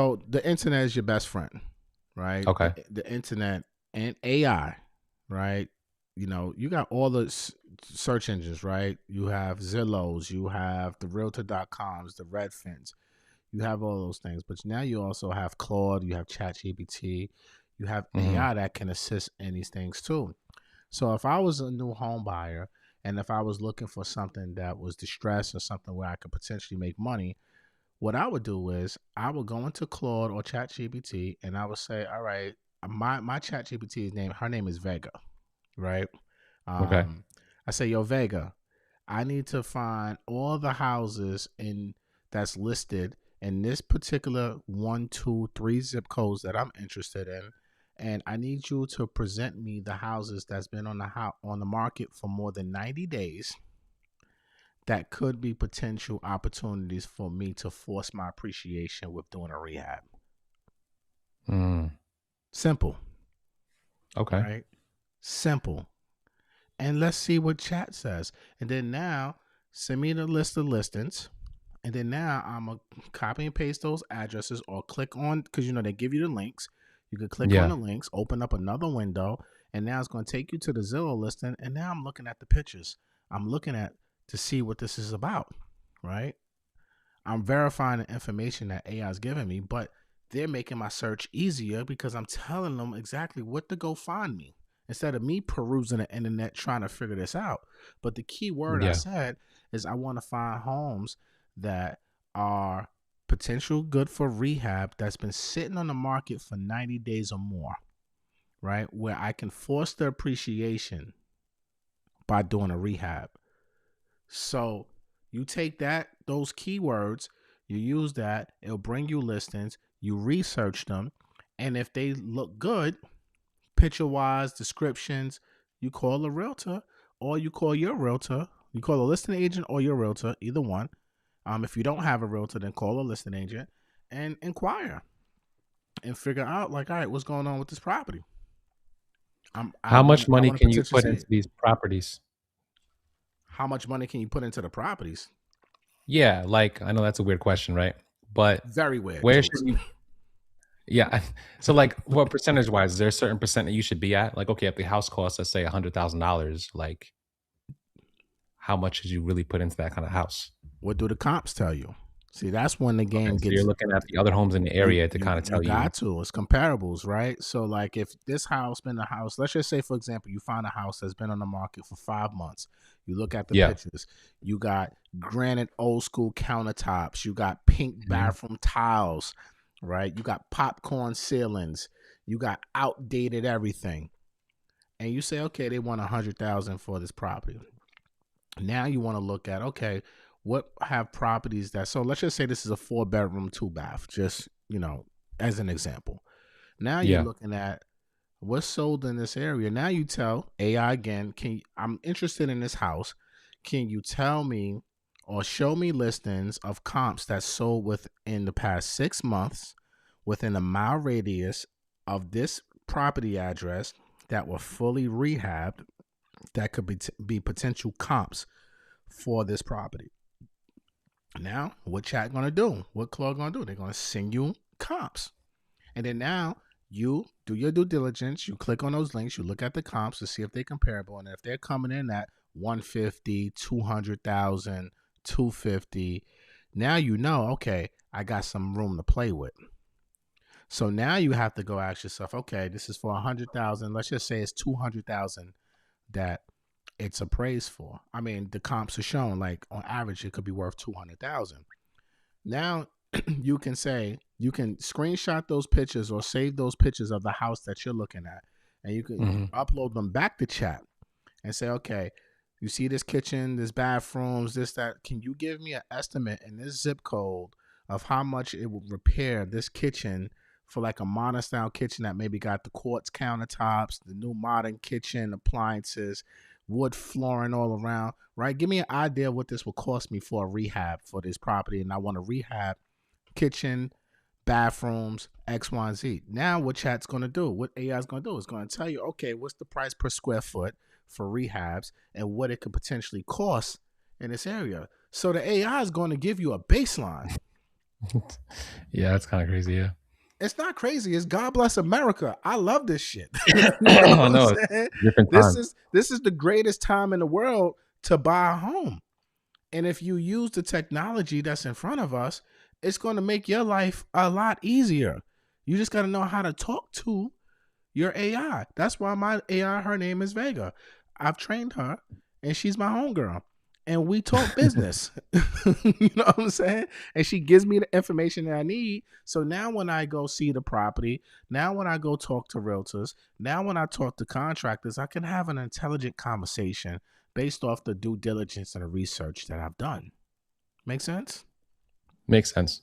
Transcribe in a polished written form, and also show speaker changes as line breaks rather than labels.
So the internet is your best friend, right?
Okay.
The internet and AI, right? You got all the search engines, right? You have Zillows, you have the Realtor.coms, the Redfins, you have all those things. But now you also have Claude, you have ChatGPT, you have
Hmm.
AI that can assist in these things too. So if I was a new home buyer and if I was looking for something that was distressed or something where I could potentially make money, what I would do is I would go into Claude or ChatGPT and I would say, all right, my ChatGPT's name, her name is Vega, right?
Okay.
Um, I say, yo, Vega, I need to find all the houses in that's listed in this particular 1, 2, 3 zip codes that I'm interested in, and I need you to present me the houses that's been on the market for more than 90 days that could be potential opportunities for me to force my appreciation with doing a rehab.
Mm.
Simple,
Okay.
right? Simple. And let's see what chat says. And then now send me the list of listings. And then now I'm going to copy and paste those addresses or click on, because they give you the links. You can click on
Yeah.
the links, open up another window, and now it's going to take you to the Zillow listing. And now I'm looking at the pictures. I'm looking at to see what this is about, right? I'm verifying the information that AI is giving me, but they're making my search easier because I'm telling them exactly what to go find me instead of me perusing the internet trying to figure this out. But the key word I
Yeah.
said is I want to find homes that are potential good for rehab that's been sitting on the market for 90 days or more, right? Where I can force the appreciation by doing a rehab. So you take those keywords, you use that, it'll bring you listings, you research them, and if they look good, picture wise, descriptions, you call a realtor or you call your realtor. You call a listing agent or your realtor, either one. If you don't have a realtor, then call a listing agent and inquire and figure out, like, all right, what's going on with this property?
How much
I
money
want to
can you
potentially
put
see
into
it.
these properties?
How much money can you put into the properties?
Yeah, like I know that's a weird question, right? But
Very weird,
where should
jokes.
you yeah. So like what percentage wise, is there a certain percent that you should be at? Like, okay, if the house costs, let's say $100,000, like how much should you really put into that kind of house?
What do the comps tell you? See, that's when the
Okay,
game
so you're
gets
looking at the other homes in the
you
area to
you
kind of
you
tell you,
got to. It's comparables, right? So like if this house been a house, let's just say for example, you find a house that's been on the market for 5 months. You look at the
yeah.
pictures. You got granite old school countertops. You got pink
Mhm.
bathroom tiles, right? You got popcorn ceilings. You got outdated everything. And you say, okay, they want 100,000 for this property. Now you want to look at, okay, what have properties that, so let's just say this is a 4 bedroom, 2 bath, just, as an example. Now you're
Yeah.
looking at what's sold in this area. Now you tell AI again, I'm interested in this house. Can you tell me or show me listings of comps that sold within the past 6 months within a mile radius of this property address that were fully rehabbed that could be potential comps for this property. Now, what chat gonna do? What Claude gonna do? They're gonna send you comps, and then now you do your due diligence. You click on those links. You look at the comps to see if they're comparable, and if they're coming in at 150, 200,000, 250, now you know. Okay, I got some room to play with. So now you have to go ask yourself, okay, this is for 100,000. Let's just say it's 200,000 that it's appraised for. I mean, the comps are shown like on average it could be worth 200,000. Now you can screenshot those pictures or save those pictures of the house that you're looking at, and you can
Hmm.
upload them back to chat and say, okay, you see this kitchen, this bathrooms, this that. Can you give me an estimate in this zip code of how much it would repair this kitchen for like a modern style kitchen that maybe got the quartz countertops, the new modern kitchen appliances, wood flooring all around, right? Give me an idea of what this will cost me for a rehab for this property. And I want to rehab kitchen, bathrooms, X, Y, and Z. Now, what chat's going to do, what AI is going to do, is going to tell you, okay, what's the price per square foot for rehabs and what it could potentially cost in this area. So the AI is going to give you a baseline.
Yeah, that's kind of crazy. Yeah.
It's not crazy. It's God bless America. I love this shit. You know what
I
I'm
know it's
saying?
different
This
time.
is this is the greatest time in the world to buy a home. And if you use the technology that's in front of us, it's going to make your life a lot easier. You just got to know how to talk to your AI. That's why my AI, her name is Vega. I've trained her and she's my homegirl. And we talk business. You know what I'm saying? And she gives me the information that I need. So now when I go see the property, now when I go talk to realtors, now when I talk to contractors, I can have an intelligent conversation based off the due diligence and the research that I've done. Make sense?
Makes sense.